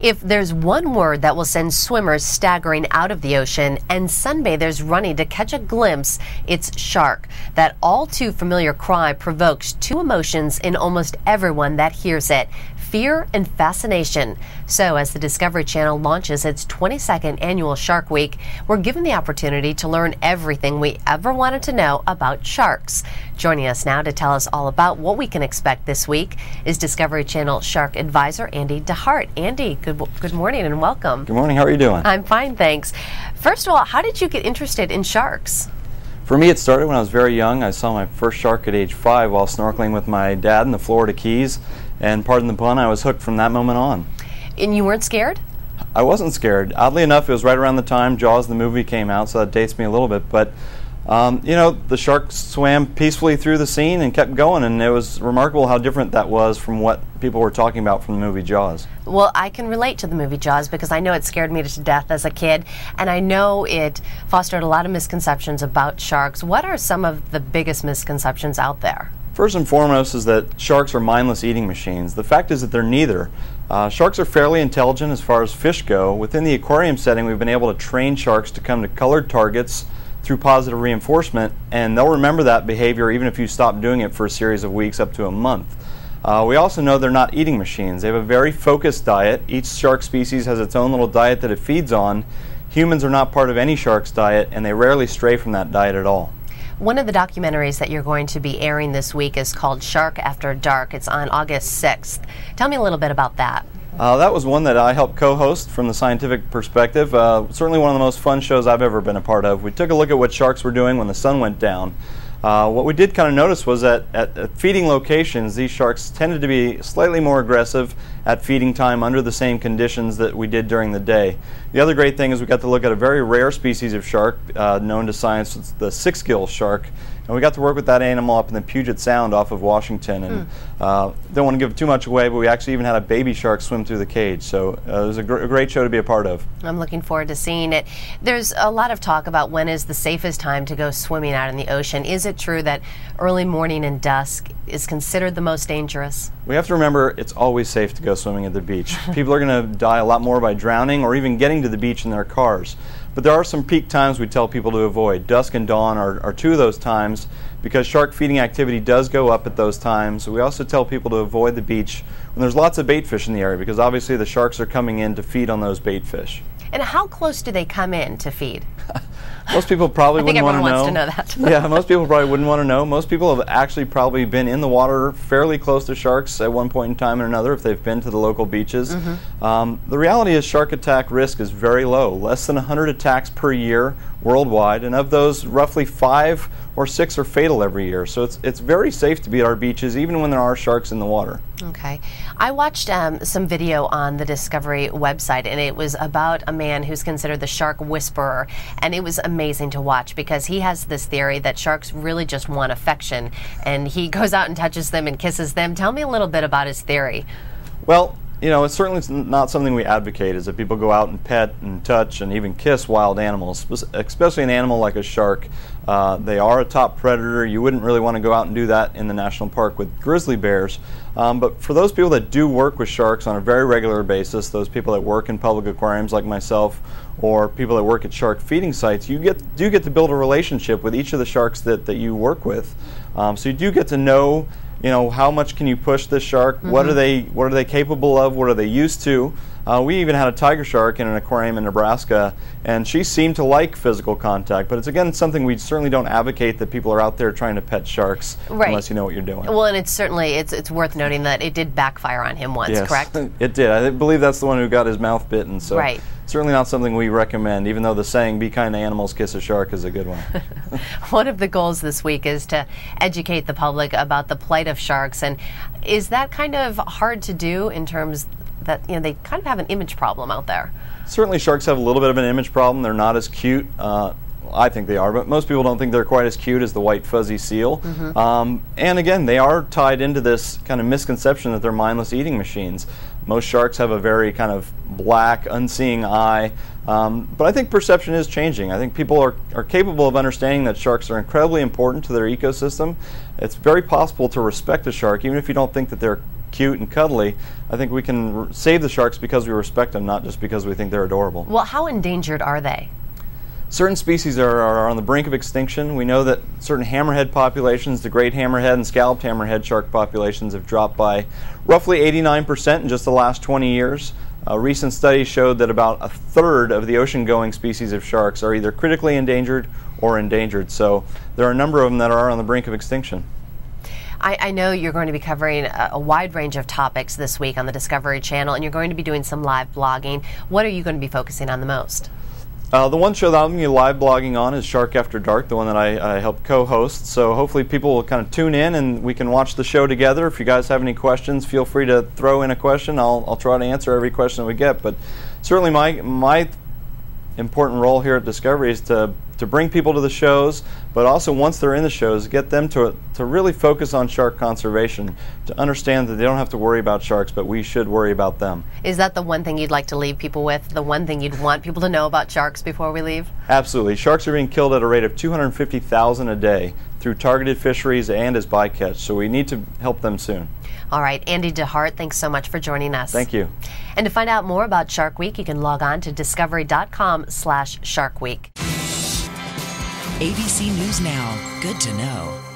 If there's one word that will send swimmers staggering out of the ocean and sunbathers running to catch a glimpse, it's shark. That all too familiar cry provokes two emotions in almost everyone that hears it: fear and fascination. So as the Discovery Channel launches its 22nd annual Shark Week, we're given the opportunity to learn everything we ever wanted to know about sharks. Joining us now to tell us all about what we can expect this week is Discovery Channel Shark Advisor Andy DeHart. Andy, good morning and welcome. Good morning. How are you doing? I'm fine, thanks. First of all, how did you get interested in sharks? For me, it started when I was very young. I saw my first shark at age 5 while snorkeling with my dad in the Florida Keys, and pardon the pun, I was hooked from that moment on. And you weren't scared? I wasn't scared. Oddly enough, it was right around the time Jaws the movie came out, so that dates me a little bit, but you know, the shark swam peacefully through the scene and kept going, and it was remarkable how different that was from what people were talking about from the movie Jaws. Well, I can relate to the movie Jaws because I know it scared me to death as a kid, and I know it fostered a lot of misconceptions about sharks. What are some of the biggest misconceptions out there? First and foremost is that sharks are mindless eating machines. The fact is that they're neither. Sharks are fairly intelligent as far as fish go. Within the aquarium setting, we've been able to train sharks to come to colored targets through positive reinforcement, and they'll remember that behavior even if you stop doing it for a series of weeks up to a month. We also know they're not eating machines. They have a very focused diet. Each shark species has its own little diet that it feeds on. Humans are not part of any shark's diet, and they rarely stray from that diet at all. One of the documentaries that you're going to be airing this week is called Shark After Dark. It's on August 6th. Tell me a little bit about that. That was one that I helped co-host from the scientific perspective. Certainly one of the most fun shows I've ever been a part of. We took a look at what sharks were doing when the sun went down. What we did kind of notice was that at feeding locations, these sharks tended to be slightly more aggressive at feeding time under the same conditions that we did during the day. The other great thing is we got to look at a very rare species of shark known to science. It's the six-gill shark. And we got to work with that animal up in the Puget Sound off of Washington. And don't want to give too much away, but we actually even had a baby shark swim through the cage. So it was a great show to be a part of. I'm looking forward to seeing it. There's a lot of talk about when is the safest time to go swimming out in the ocean. Is it true that early morning and dusk is considered the most dangerous? We have to remember it's always safe to go swimming at the beach. People are going to die a lot more by drowning or even getting to the beach in their cars. But there are some peak times we tell people to avoid. Dusk and dawn are two of those times because shark feeding activity does go up at those times. We also tell people to avoid the beach when there's lots of bait fish in the area because obviously the sharks are coming in to feed on those bait fish. And how close do they come in to feed? Most people probably wouldn't want to know. I think everyone wants to know that. Yeah, most people probably wouldn't want to know. Most people have actually probably been in the water fairly close to sharks at one point in time or another if they've been to the local beaches. The reality is shark attack risk is very low, less than 100 attacks per year worldwide, and of those, roughly 5 or 6 are fatal every year. So it's very safe to be at our beaches even when there are sharks in the water. Okay. I watched some video on the Discovery website, and it was about a man who's considered the shark whisperer, and it was amazing to watch because he has this theory that sharks really just want affection, and he goes out and touches them and kisses them. Tell me a little bit about his theory. Well, you know, it's certainly not something we advocate, is that people go out and pet and touch and even kiss wild animals, especially an animal like a shark. They are a top predator. You wouldn't really want to go out and do that in the national park with grizzly bears. But for those people that do work with sharks on a very regular basis, those people that work in public aquariums like myself, or people that work at shark feeding sites, you do get to build a relationship with each of the sharks that you work with. So you do get to know, you know, how much can you push this shark? What are they capable of? What are they used to? We even had a tiger shark in an aquarium in Nebraska, and she seemed to like physical contact. But it's again something we certainly don't advocate, that people are out there trying to pet sharks unless you know what you're doing. Well, and it's worth noting that it did backfire on him once, yes, correct? It did. I believe that's the one who got his mouth bitten. So certainly not something we recommend, even though the saying "be kind to animals, kiss a shark" is a good one. One of the goals this week is to educate the public about the plight of sharks, and is that kind of hard to do in terms that, you know, they kind of have an image problem out there? Certainly sharks have a little bit of an image problem. They're not as cute. I think they are, but most people don't think they're quite as cute as the white fuzzy seal. And again, they are tied into this kind of misconception that they're mindless eating machines. Most sharks have a very kind of black, unseeing eye. But I think perception is changing. I think people are capable of understanding that sharks are incredibly important to their ecosystem. It's very possible to respect a shark, even if you don't think that they're cute and cuddly, I think we can save the sharks because we respect them, not just because we think they're adorable. Well, how endangered are they? Certain species are on the brink of extinction. We know that certain hammerhead populations, the great hammerhead and scalloped hammerhead shark populations, have dropped by roughly 89% in just the last 20 years. A recent study showed that about a third of the ocean-going species of sharks are either critically endangered or endangered. So there are a number of them that are on the brink of extinction. I know you're going to be covering a wide range of topics this week on the Discovery Channel, and you're going to be doing some live blogging. What are you going to be focusing on the most? The one show that I'm going to be live blogging on is Shark After Dark, the one that I help co-host. So hopefully people will kind of tune in and we can watch the show together. If you guys have any questions, feel free to throw in a question. I'll try to answer every question we get. But certainly my important role here at Discovery is to bring people to the shows, but also once they're in the shows, get them to really focus on shark conservation, to understand that they don't have to worry about sharks, but we should worry about them. Is that the one thing you'd like to leave people with, the one thing you'd want people to know about sharks before we leave? Absolutely. Sharks are being killed at a rate of 250,000 a day through targeted fisheries and as bycatch, so we need to help them soon. All right, Andy DeHart, thanks so much for joining us. Thank you. And to find out more about Shark Week, you can log on to discovery.com/sharkweek. ABC News Now. Good to know.